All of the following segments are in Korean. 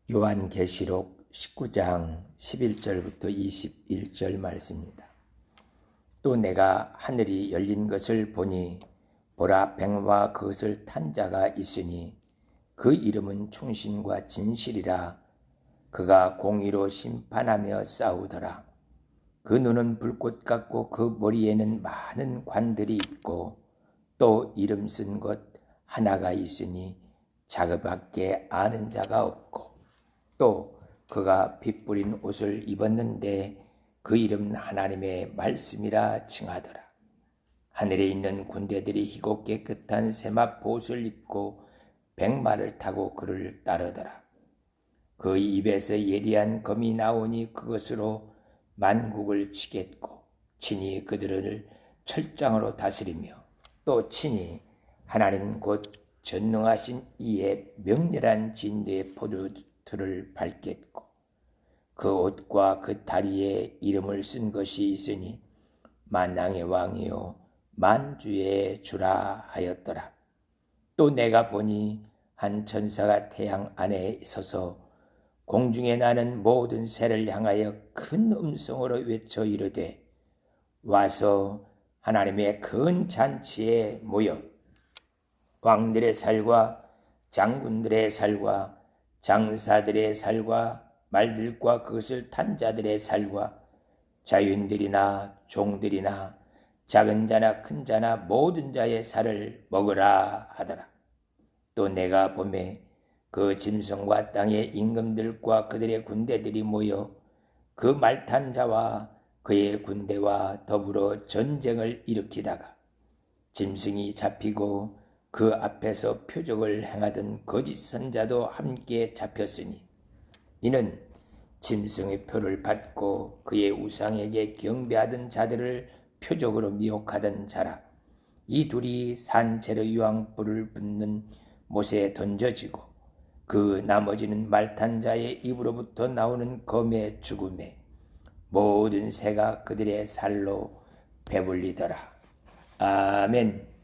요한계시록 19장 11절부터 21절 말씀입니다. 또 내가 하늘이 열린 것을 보니 보라, 뱀과 그것을 탄 자가 있으니 그 이름은 충신과 진실이라. 그가 공의로 심판하며 싸우더라. 그 눈은 불꽃 같고 그 머리에는 많은 관들이 있고 또 이름 쓴 것 하나가 있으니 자그밖에 아는 자가 없고, 또 그가 핏 뿌린 옷을 입었는데 그 이름은 하나님의 말씀이라 칭하더라. 하늘에 있는 군대들이 희고 깨끗한 세마포 옷을 입고 백마를 타고 그를 따르더라. 그 입에서 예리한 검이 나오니 그것으로 만국을 치겠고 친히 그들을 철장으로 다스리며 또 친히 하나님 곧 전능하신 이의 명렬한 진대의 포도틀을 밟겠고 그 옷과 그 다리에 이름을 쓴 것이 있으니 만왕의 왕이요 만주의 주라 하였더라. 또 내가 보니 한 천사가 태양 안에 서서 공중에 나는 모든 새를 향하여 큰 음성으로 외쳐 이르되 와서 하나님의 큰 잔치에 모여 왕들의 살과 장군들의 살과 장사들의 살과 말들과 그것을 탄 자들의 살과 자유인들이나 종들이나 작은 자나 큰 자나 모든 자의 살을 먹으라 하더라. 또 내가 보매 그 짐승과 땅의 임금들과 그들의 군대들이 모여 그 말탄 자와 그의 군대와 더불어 전쟁을 일으키다가 짐승이 잡히고 그 앞에서 표적을 행하던 거짓 선자도 함께 잡혔으니 이는 짐승의 표를 받고 그의 우상에게 경배하던 자들을 표적으로 미혹하던 자라. 이 둘이 산채로 유황불을 붓는 못에 던져지고 그 나머지는 말탄 자의 입으로부터 나오는 검의 죽음에 모든 새가 그들의 살로 배불리더라. 아멘.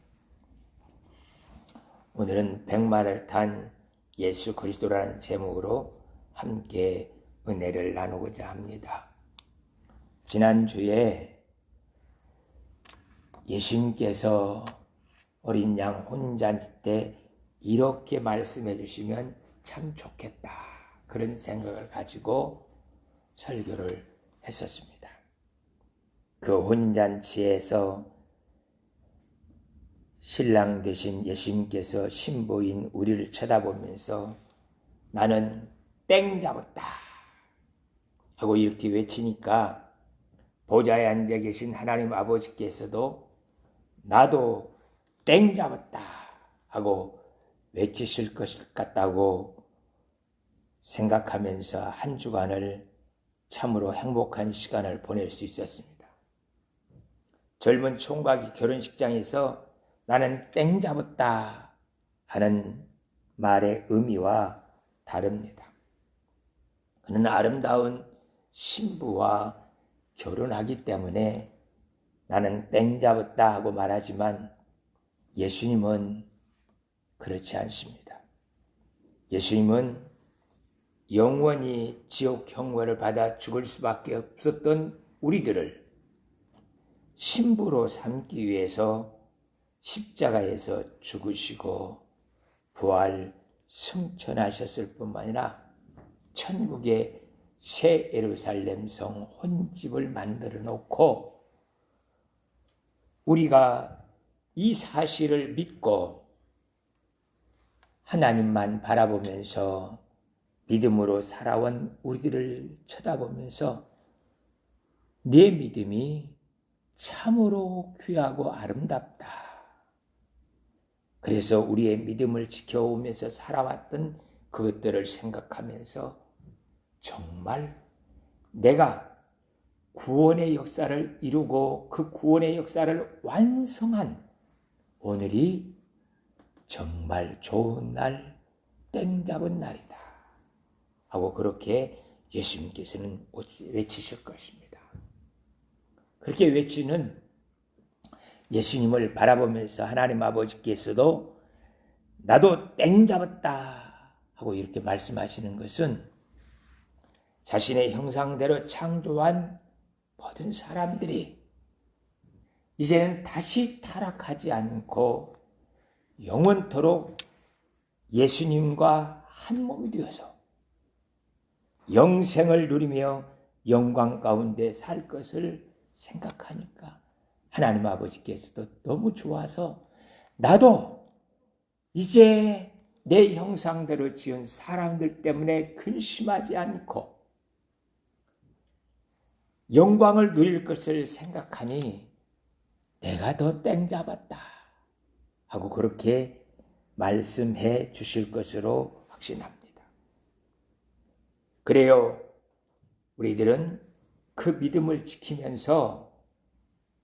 오늘은 백마를 탄 예수 그리스도라는 제목으로 함께 은혜를 나누고자 합니다. 지난주에 예수님께서 어린 양 혼잔치 때 이렇게 말씀해 주시면 참 좋겠다, 그런 생각을 가지고 설교를 했었습니다. 그 혼잔치에서 신랑 되신 예수님께서 신부인 우리를 쳐다보면서 나는 땡 잡았다 하고 이렇게 외치니까 보좌에 앉아 계신 하나님 아버지께서도 나도 땡 잡았다 하고 외치실 것 같다고 생각하면서 한 주간을 참으로 행복한 시간을 보낼 수 있었습니다. 젊은 총각이 결혼식장에서 나는 땡 잡았다 하는 말의 의미와 다릅니다. 그는 아름다운 신부와 결혼하기 때문에 나는 땡 잡았다 하고 말하지만 예수님은 그렇지 않습니다. 예수님은 영원히 지옥 형벌을 받아 죽을 수밖에 없었던 우리들을 신부로 삼기 위해서 십자가에서 죽으시고 부활 승천하셨을 뿐만 아니라 천국의 새 예루살렘 성 혼집을 만들어 놓고 우리가 이 사실을 믿고 하나님만 바라보면서 믿음으로 살아온 우리들을 쳐다보면서 내 믿음이 참으로 귀하고 아름답다. 그래서 우리의 믿음을 지켜오면서 살아왔던 그것들을 생각하면서 정말 내가 구원의 역사를 이루고 그 구원의 역사를 완성한 오늘이 정말 좋은 날, 땡 잡은 날이다 하고 그렇게 예수님께서는 외치실 것입니다. 그렇게 외치는 예수님을 바라보면서 하나님 아버지께서도 나도 땡 잡았다 하고 이렇게 말씀하시는 것은 자신의 형상대로 창조한 모든 사람들이 이제는 다시 타락하지 않고 영원토록 예수님과 한 몸이 되어서 영생을 누리며 영광 가운데 살 것을 생각하니까 하나님 아버지께서도 너무 좋아서 나도 이제 내 형상대로 지은 사람들 때문에 근심하지 않고 영광을 누릴 것을 생각하니 내가 더 땡 잡았다 하고 그렇게 말씀해 주실 것으로 확신합니다. 그래요, 우리들은 그 믿음을 지키면서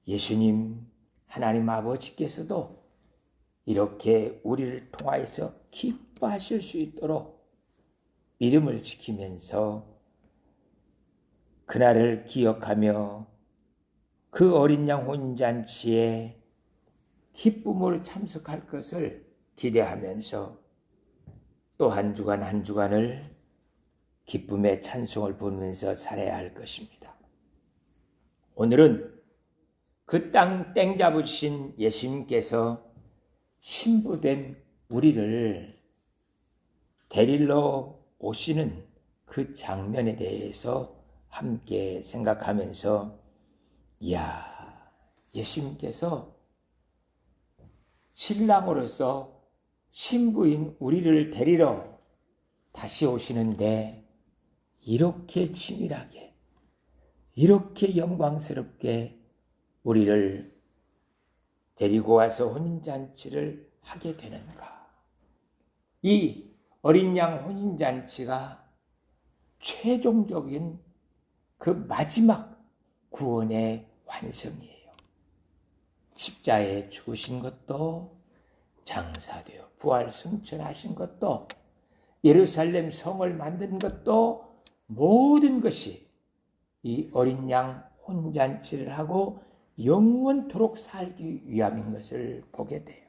예수님 하나님 아버지께서도 이렇게 우리를 통하여서 기뻐하실 수 있도록 믿음을 지키면서 그날을 기억하며 그 어린 양 혼인잔치에 기쁨으로 참석할 것을 기대하면서 또 한 주간 한 주간을 기쁨의 찬송을 부르면서 살아야 할 것입니다. 오늘은 그 땅 땡 잡으신 예수님께서 신부된 우리를 데리러 오시는 그 장면에 대해서 함께 생각하면서 이야, 예수님께서 신랑으로서 신부인 우리를 데리러 다시 오시는데 이렇게 치밀하게, 이렇게 영광스럽게 우리를 데리고 와서 혼인잔치를 하게 되는가. 이 어린 양 혼인잔치가 최종적인 그 마지막 구원의 완성이에요. 십자가에 죽으신 것도, 장사되어 부활 승천하신 것도, 예루살렘 성을 만든 것도, 모든 것이 이 어린 양 혼인잔치를 하고 영원토록 살기 위함인 것을 보게 돼요.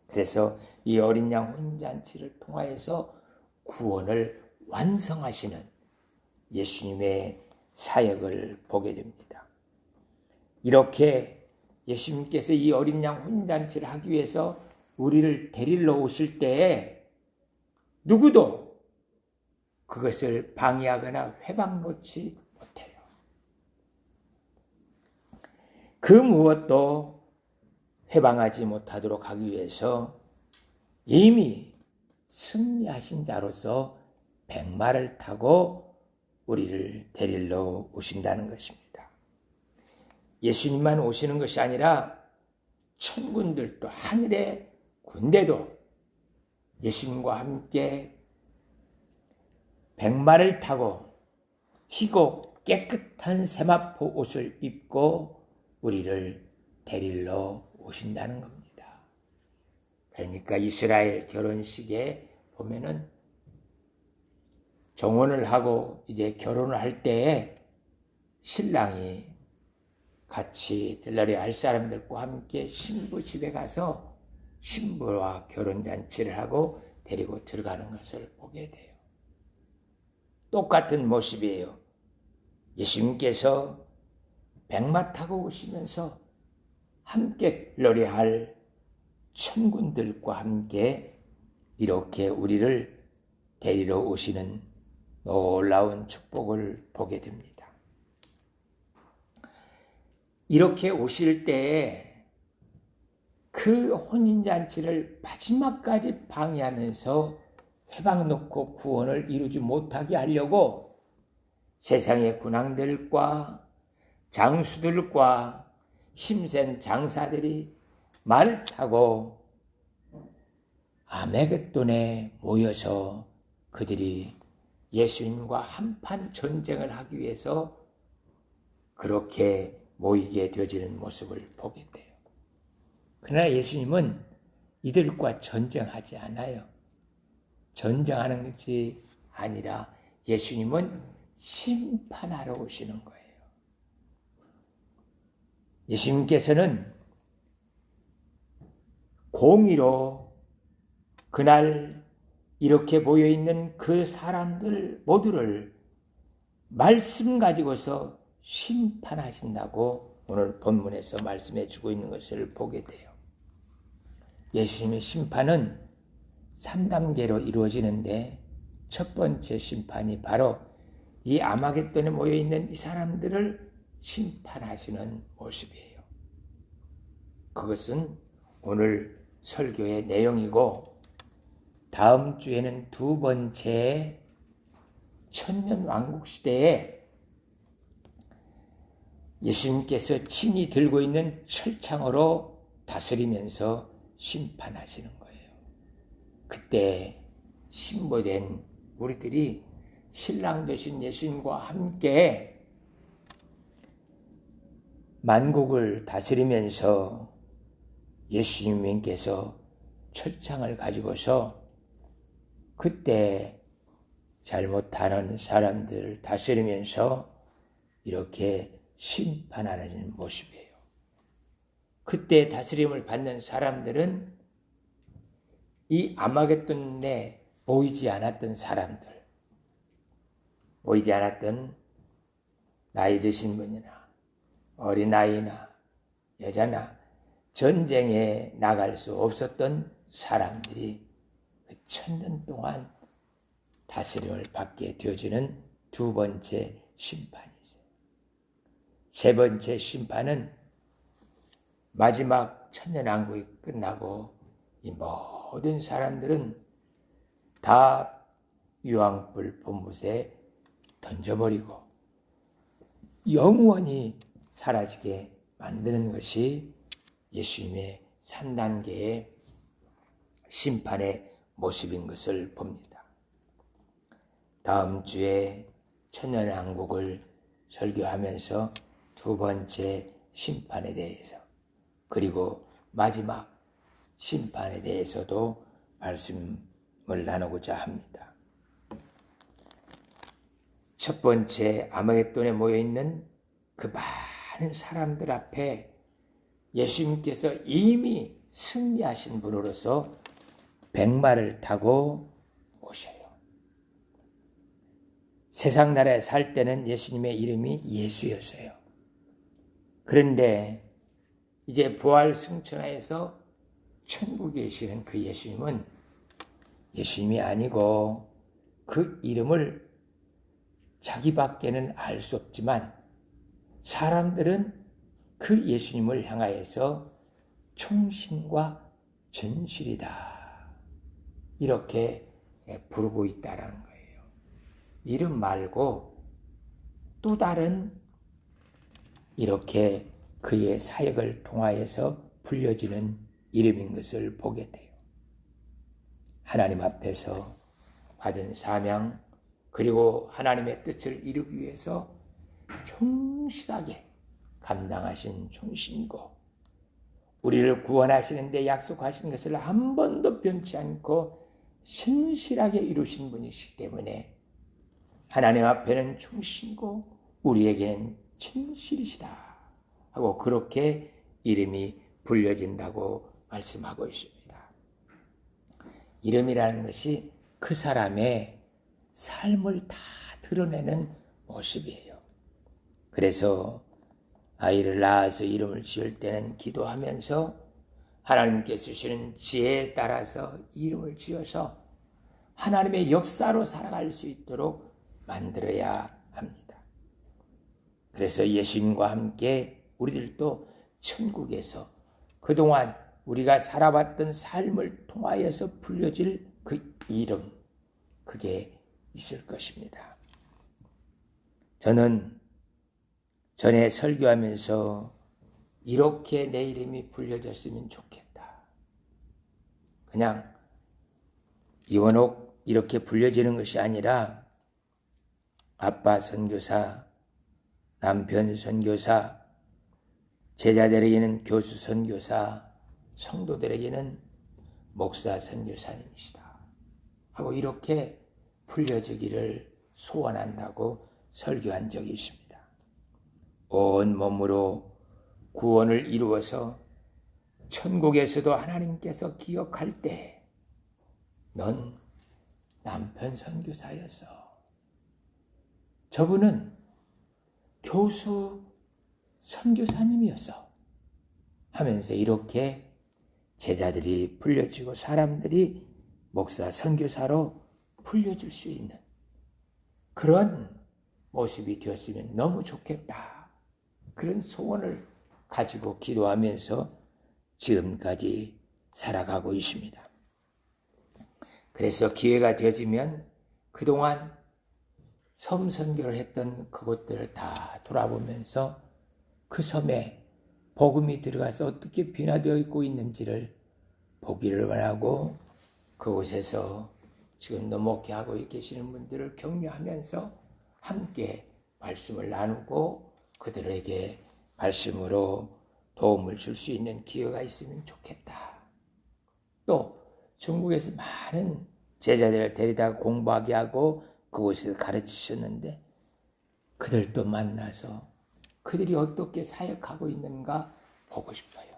그래서 이 어린 양 혼인잔치를 통하여서 구원을 완성하시는 예수님의 사역을 보게 됩니다. 이렇게 예수님께서 이 어린 양 혼인잔치를 하기 위해서 우리를 데리러 오실 때에 누구도 그것을 방해하거나 회방 놓지 못해요. 그 무엇도 회방하지 못하도록 하기 위해서 이미 승리하신 자로서 백마를 타고 우리를 데리러 오신다는 것입니다. 예수님만 오시는 것이 아니라 천군들도 하늘의 군대도 예수님과 함께 백마를 타고 희고 깨끗한 세마포 옷을 입고 우리를 데리러 오신다는 겁니다. 그러니까 이스라엘 결혼식에 보면은 정혼을 하고 이제 결혼을 할 때에 신랑이 같이 들러리 할 사람들과 함께 신부 집에 가서 신부와 결혼잔치를 하고 데리고 들어가는 것을 보게 돼요. 똑같은 모습이에요. 예수님께서 백마 타고 오시면서 함께 들러리할 천군들과 함께 이렇게 우리를 데리러 오시는 놀라운 축복을 보게 됩니다. 이렇게 오실 때에 그 혼인잔치를 마지막까지 방해하면서 회방 놓고 구원을 이루지 못하게 하려고 세상의 군왕들과 장수들과 힘센 장사들이 말을 타고 아메겟돈에 모여서 그들이 예수님과 한판 전쟁을 하기 위해서 그렇게 모이게 되어지는 모습을 보게 돼요. 그러나 예수님은 이들과 전쟁하지 않아요. 전쟁하는 것이 아니라 예수님은 심판하러 오시는 거예요. 예수님께서는 공의로 그날 이렇게 모여있는 그 사람들 모두를 말씀 가지고서 심판하신다고 오늘 본문에서 말씀해 주고 있는 것을 보게 돼요. 예수님의 심판은 3단계로 이루어지는데 첫 번째 심판이 바로 이 아마겟돈에 모여있는 이 사람들을 심판하시는 모습이에요. 그것은 오늘 설교의 내용이고 다음 주에는 두 번째 천년왕국시대에 예수님께서 친히 들고 있는 철창으로 다스리면서 심판하시는 거예요. 그때 신보된 우리들이 신랑 되신 예수님과 함께 만국을 다스리면서 예수님께서 철창을 가지고서 그때 잘못하는 사람들을 다스리면서 이렇게 심판하는 모습이에요. 그때 다스림을 받는 사람들은 이 아마겟돈에 보이지 않았던 사람들, 보이지 않았던 나이 드신 분이나 어린아이나 여자나 전쟁에 나갈 수 없었던 사람들이 1000년 동안 다스림을 받게 되어지는 두 번째 심판이죠. 세 번째 심판은 마지막 천년왕국이 끝나고 이 모든 사람들은 다 유황불 본못에 던져버리고 영원히 사라지게 만드는 것이 예수님의 3단계의 심판의 모습인 것을 봅니다. 다음 주에 천년왕국을 설교하면서 두 번째 심판에 대해서 그리고 마지막 심판에 대해서도 말씀을 나누고자 합니다. 첫 번째 아마겟돈에 모여있는 그 많은 사람들 앞에 예수님께서 이미 승리하신 분으로서 백마를 타고 오셔요. 세상 나라에 살 때는 예수님의 이름이 예수였어요. 그런데 이제 부활 승천하여서 천국에 계시는 그 예수님은 예수님이 아니고 그 이름을 자기밖에는 알 수 없지만 사람들은 그 예수님을 향하여서 충신과 진실이다 이렇게 부르고 있다라는 거예요. 이름 말고 또 다른 이렇게 그의 사역을 통하여서 불려지는 이름인 것을 보게 돼요. 하나님 앞에서 받은 사명 그리고 하나님의 뜻을 이루기 위해서 충실하게 감당하신 충신이고 우리를 구원하시는 데 약속하신 것을 한 번도 변치 않고 신실하게 이루신 분이시기 때문에 하나님 앞에는 충신이고 우리에게는 진실이시다 하고 그렇게 이름이 불려진다고 말씀하고 있습니다. 이름이라는 것이 그 사람의 삶을 다 드러내는 모습이에요. 그래서 아이를 낳아서 이름을 지을 때는 기도하면서 하나님께서 주시는 지혜에 따라서 이름을 지어서 하나님의 역사로 살아갈 수 있도록 만들어야 합니다. 그래서 예수님과 함께 우리들도 천국에서 그동안 우리가 살아왔던 삶을 통하여서 불려질 그 이름, 그게 있을 것입니다. 저는 전에 설교하면서 이렇게 내 이름이 불려졌으면 좋겠다. 그냥 이원옥 이렇게 불려지는 것이 아니라 아빠 선교사, 남편 선교사, 제자들에게는 교수 선교사, 성도들에게는 목사 선교사님이시다 하고 이렇게 불려지기를 소원한다고 설교한 적이 있습니다. 온 몸으로 구원을 이루어서 천국에서도 하나님께서 기억할 때 넌 남편 선교사였어. 저분은 교수 선교사님이었어 하면서 이렇게 제자들이 불려지고 사람들이 목사 선교사로 불려질 수 있는 그런 모습이 되었으면 너무 좋겠다. 그런 소원을 가지고 기도하면서 지금까지 살아가고 있습니다. 그래서 기회가 되어지면 그동안 섬 선교를 했던 그곳들을 다 돌아보면서 그 섬에 복음이 들어가서 어떻게 변화되어 있고 있는지를 보기를 원하고 그곳에서 지금도 목회하고 계시는 분들을 격려하면서 함께 말씀을 나누고 그들에게 말씀으로 도움을 줄 수 있는 기회가 있으면 좋겠다. 또 중국에서 많은 제자들을 데리다가 공부하게 하고 그곳에서 가르치셨는데 그들도 만나서 그들이 어떻게 사역하고 있는가 보고 싶어요.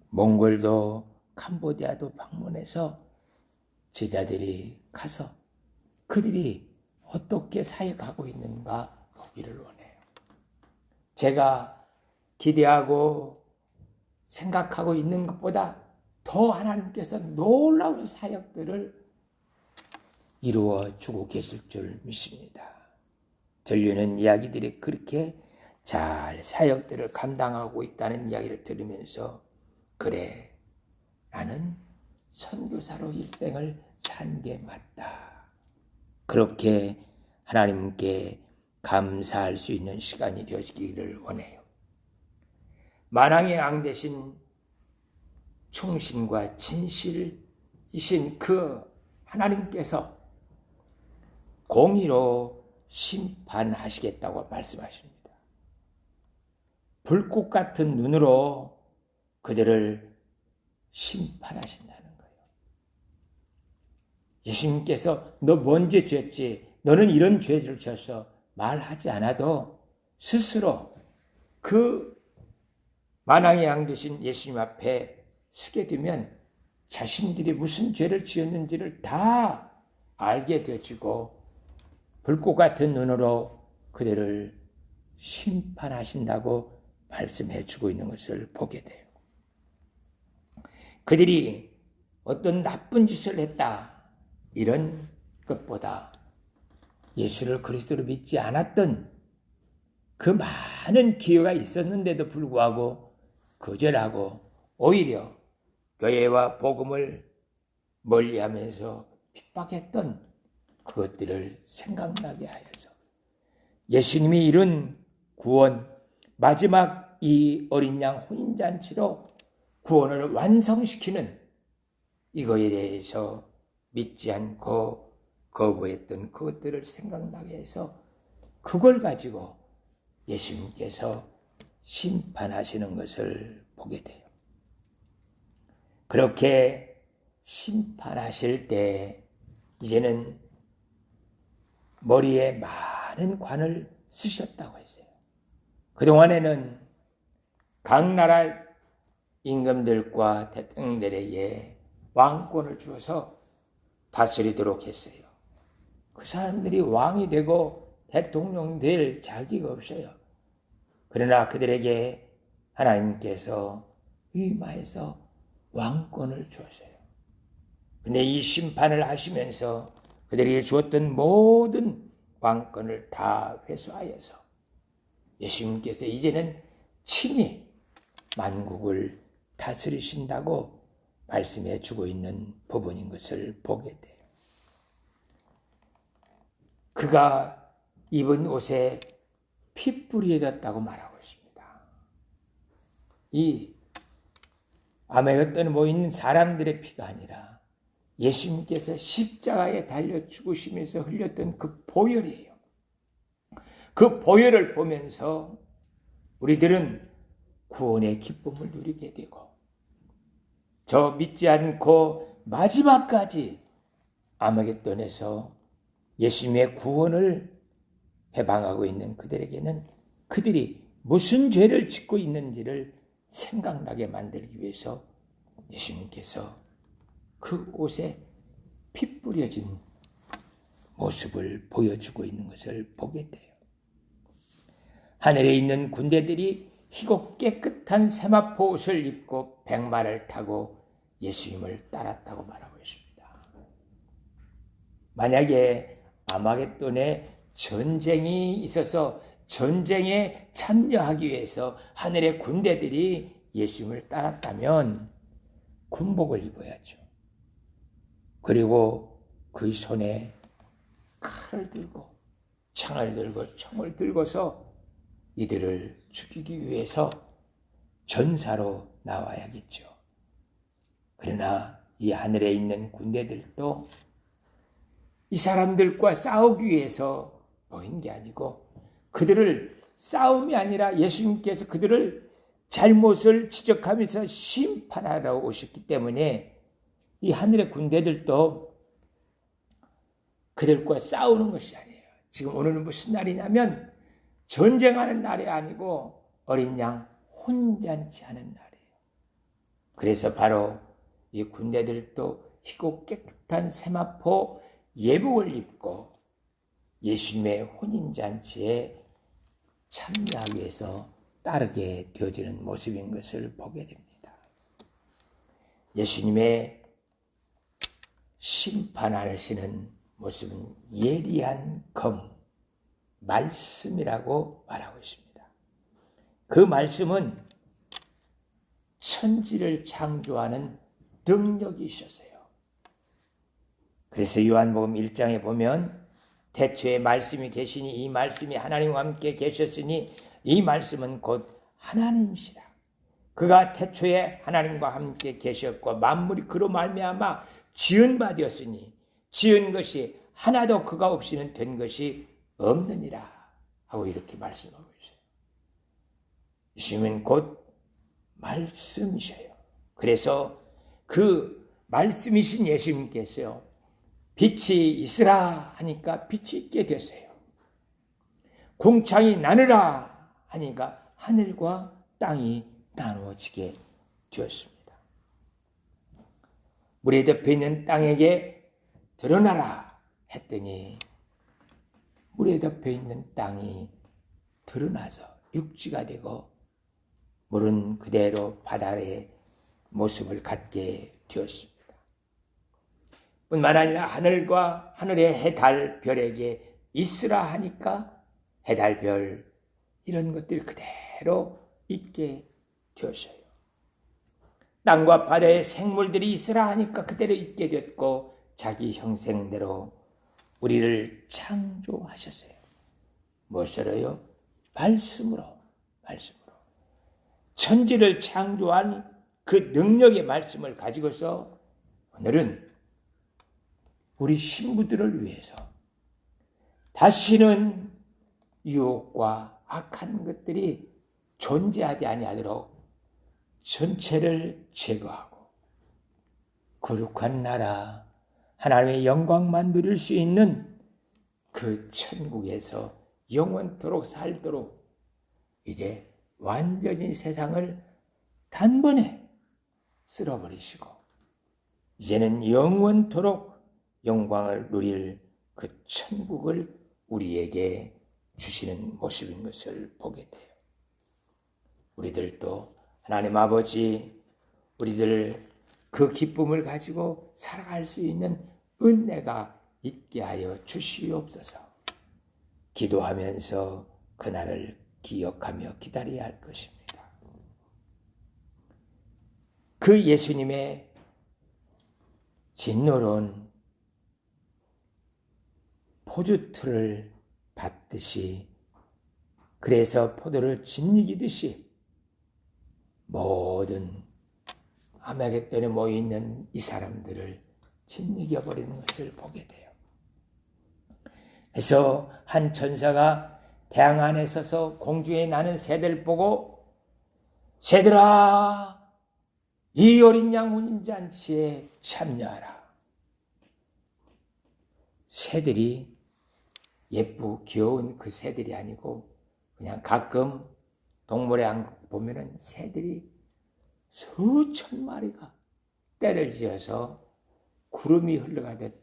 몽골도 캄보디아도 방문해서 제자들이 가서 그들이 어떻게 사역하고 있는가 보기를 원해요. 제가 기대하고 생각하고 있는 것보다 더 하나님께서 놀라운 사역들을 이루어 주고 계실 줄 믿습니다. 들리는 이야기들이 그렇게 잘 사역들을 감당하고 있다는 이야기를 들으면서 그래, 나는 선교사로 일생을 산 게 맞다. 그렇게 하나님께 감사할 수 있는 시간이 되어지기를 원해요. 만왕의 왕 대신 충신과 진실이신 그 하나님께서 공의로 심판하시겠다고 말씀하십니다. 불꽃 같은 눈으로 그들을 심판하신다는 거예요. 예수님께서 너 뭔 죄 지었지? 너는 이런 죄를 지어서 말하지 않아도 스스로 그 만왕의 양 되신 예수님 앞에 서게 되면 자신들이 무슨 죄를 지었는지를 다 알게 되어지고 불꽃 같은 눈으로 그들을 심판하신다고 말씀해 주고 있는 것을 보게 돼요. 그들이 어떤 나쁜 짓을 했다 이런 것보다 예수를 그리스도로 믿지 않았던 그 많은 기회가 있었는데도 불구하고 거절하고 오히려 교회와 복음을 멀리하면서 핍박했던 그것들을 생각나게 하여서 예수님이 이룬 구원, 마지막 이 어린 양 혼인잔치로 구원을 완성시키는 이거에 대해서 믿지 않고 거부했던 그것들을 생각나게 해서 그걸 가지고 예수님께서 심판하시는 것을 보게 돼요. 그렇게 심판하실 때 이제는 머리에 많은 관을 쓰셨다고 했어요. 그동안에는 각 나라 임금들과 대통령들에게 왕권을 주어서 다스리도록 했어요. 그 사람들이 왕이 되고 대통령 될 자격이 없어요. 그러나 그들에게 하나님께서 위임하여서 왕권을 주었어요. 근데 이 심판을 하시면서 그들에게 주었던 모든 왕권을 다 회수하여서 예수님께서 이제는 친히 만국을 다스리신다고 말씀해 주고 있는 부분인 것을 보게 돼요. 그가 입은 옷에 핏불이 졌다고 말하고 있습니다. 이 아메가돈에 모인 사람들의 피가 아니라 예수님께서 십자가에 달려 죽으시면서 흘렸던 그 보혈이에요. 그 보혈을 보면서 우리들은 구원의 기쁨을 누리게 되고 저 믿지 않고 마지막까지 아메겟돈에서 예수님의 구원을 해방하고 있는 그들에게는 그들이 무슨 죄를 짓고 있는지를 생각나게 만들기 위해서 예수님께서 그 옷에 피 뿌려진 모습을 보여주고 있는 것을 보게 돼요. 하늘에 있는 군대들이 희고 깨끗한 세마포 옷을 입고 백마를 타고 예수님을 따랐다고 말하고 있습니다. 만약에 아마겟돈에 전쟁이 있어서 전쟁에 참여하기 위해서 하늘의 군대들이 예수님을 따랐다면 군복을 입어야죠. 그리고 그 손에 칼을 들고 창을 들고 총을 들고서 이들을 죽이기 위해서 전사로 나와야겠죠. 그러나 이 하늘에 있는 군대들도 이 사람들과 싸우기 위해서 모인 게 아니고 그들을 싸움이 아니라 예수님께서 그들을 잘못을 지적하면서 심판하러 오셨기 때문에 이 하늘의 군대들도 그들과 싸우는 것이 아니에요. 지금 오늘은 무슨 날이냐면 전쟁하는 날이 아니고 어린 양 혼잔치 하는 날이에요. 그래서 바로 이 군대들도 희고 깨끗한 세마포 예복을 입고 예수님의 혼인잔치에 참여하기 위해서 따르게 되어지는 모습인 것을 보게 됩니다. 예수님의 심판하시는 모습은 예리한 검, 말씀이라고 말하고 있습니다. 그 말씀은 천지를 창조하는 능력이 있었어요. 그래서 요한복음 1장에 보면 태초에 말씀이 계시니 이 말씀이 하나님과 함께 계셨으니 이 말씀은 곧 하나님이시라. 그가 태초에 하나님과 함께 계셨고 만물이 그로 말미암아 지은 바 되었으니 지은 것이 하나도 그가 없이는 된 것이 없느니라 하고 이렇게 말씀하고 있어요. 예수님은 곧 말씀이셔요. 그래서 그 말씀이신 예수님께서요, 빛이 있으라 하니까 빛이 있게 됐어요. 공창이 나누라 하니까 하늘과 땅이 나누어지게 되었습니다. 물에 덮여 있는 땅에게 드러나라 했더니 물에 덮여 있는 땅이 드러나서 육지가 되고 물은 그대로 바다의 모습을 갖게 되었습니다. 뿐만 아니라 하늘과 하늘의 해, 달, 별에게 있으라 하니까 해, 달, 별 이런 것들 그대로 있게 되었어요. 땅과 바다의 생물들이 있으라 하니까 그대로 있게 됐고 자기 형상대로 우리를 창조하셨어요. 무엇으로요? 말씀으로. 천지를 창조한 그 능력의 말씀을 가지고서 오늘은 우리 신부들을 위해서 다시는 유혹과 악한 것들이 존재하지 아니하도록 전체를 제거하고 거룩한 나라 하나님의 영광만 누릴 수 있는 그 천국에서 영원토록 살도록 이제 완전히 세상을 단번에 쓸어버리시고 이제는 영원토록 영광을 누릴 그 천국을 우리에게 주시는 모습인 것을 보게 돼요. 우리들도 하나님 아버지, 우리들 그 기쁨을 가지고 살아갈 수 있는 은혜가 있게 하여 주시옵소서. 기도하면서 그날을 기억하며 기다려야 할 것입니다. 그 예수님의 진노론 포주틀을 받듯이 그래서 포도를 짓이기듯이 모든 아마겟돈에 모여있는 이 사람들을 짓이겨버리는 것을 보게 돼요. 그래서 한 천사가 태양 안에 서서 공중에 나는 새들 보고 새들아 이 어린 양 혼인잔치에 참여하라. 새들이 예쁘고 귀여운 그 새들이 아니고 그냥 가끔 동물에 보면은 새들이 수천 마리가 떼를 지어서 구름이 흘러가듯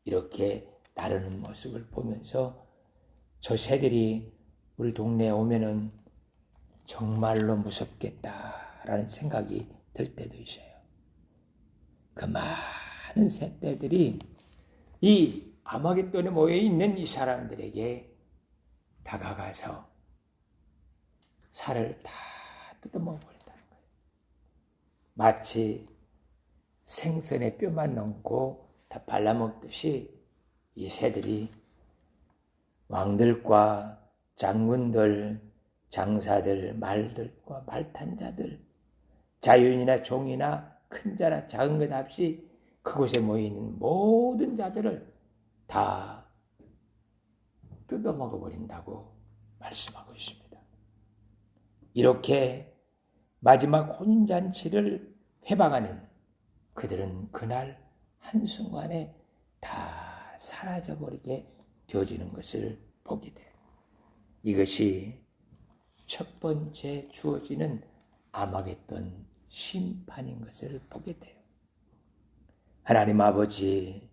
이렇게 따르는 모습을 보면서 저 새들이 우리 동네에 오면은 정말로 무섭겠다라는 생각이 들 때도 있어요. 그 많은 새떼들이 이 아마겟돈에 모여 있는 이 사람들에게 다가가서 살을 다 뜯어먹어버린다는 거예요. 마치 생선에 뼈만 넣고 다 발라먹듯이 이 새들이 왕들과 장군들, 장사들, 말들과 말탄자들, 자유인이나 종이나 큰 자나 작은 것 없이 그곳에 모여있는 모든 자들을 다 뜯어먹어버린다고 말씀하고 있습니다. 이렇게 마지막 혼인잔치를 회방하는 그들은 그날 한순간에 다 사라져버리게 되어지는 것을 보게 돼요. 이것이 첫 번째 주어지는 아마겟돈 심판인 것을 보게 돼요. 하나님 아버지,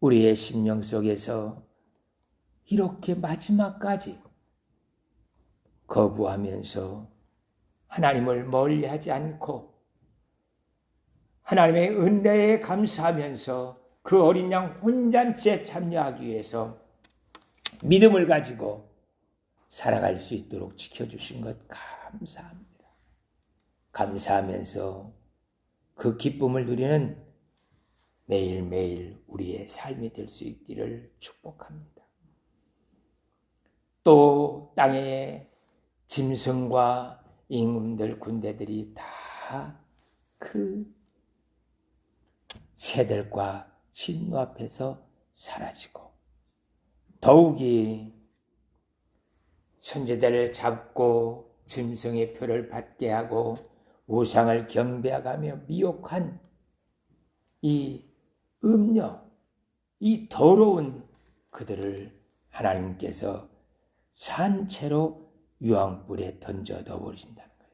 우리의 심령 속에서 이렇게 마지막까지 거부하면서 하나님을 멀리하지 않고 하나님의 은혜에 감사하면서 그 어린 양 혼잔치에 참여하기 위해서 믿음을 가지고 살아갈 수 있도록 지켜주신 것 감사합니다. 감사하면서 그 기쁨을 누리는 매일매일 우리의 삶이 될 수 있기를 축복합니다. 또 땅의 짐승과 임금들 군대들이 다 그 새들과 진노 앞에서 사라지고 더욱이 선지자를 잡고 짐승의 표를 받게 하고 우상을 경배하며 미혹한 이 음녀, 이 더러운 그들을 하나님께서 산채로 유황불에 던져 넣어버리신다는 거예요.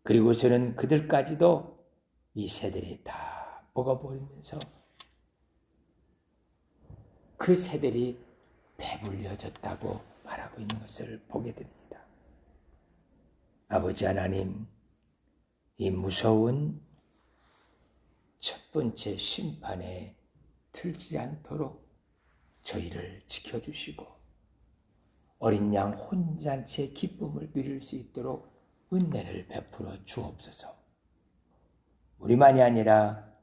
그리고서는 그들까지도 이 새들이 다 먹어버리면서 그 새들이 배불려졌다고 말하고 있는 것을 보게 됩니다. 아버지 하나님, 이 무서운 첫 번째 심판에 들지 않도록 저희를 지켜주시고 어린 양 혼잔치의 기쁨을 누릴 수 있도록 은혜를 베풀어 주옵소서. 우리만이 아니라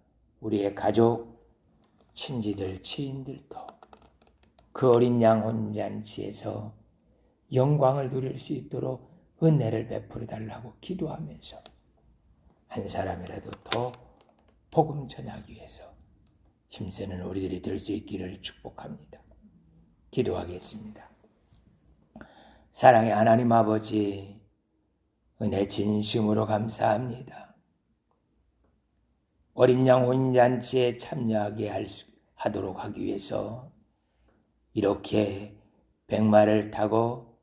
우리의 가족, 친지들, 지인들도 그 어린 양 혼잔치에서 영광을 누릴 수 있도록 은혜를 베풀어 달라고 기도하면서 한 사람이라도 더 복음 전하기 위해서 힘쓰는 우리들이 될 수 있기를 축복합니다. 기도하겠습니다. 사랑의 하나님 아버지, 은혜 진심으로 감사합니다. 어린 양 혼잔치에 참여하게 하도록 하기 위해서 이렇게 백마를 타고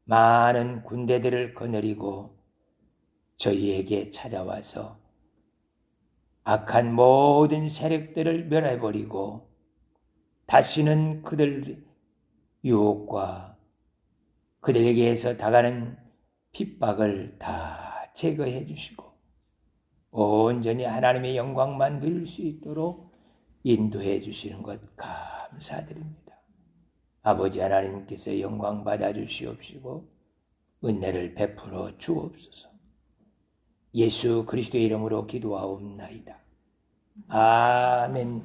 많은 군대들을 거느리고 저희에게 찾아와서 악한 모든 세력들을 멸해버리고 다시는 그들 유혹과 그들에게서 당하는 핍박을 다 제거해 주시고 온전히 하나님의 영광만 누릴 수 있도록 인도해 주시는 것 감사드립니다. 아버지 하나님께서 영광 받아 주시옵시고 은혜를 베풀어 주옵소서. 예수 그리스도의 이름으로 기도하옵나이다. 아멘.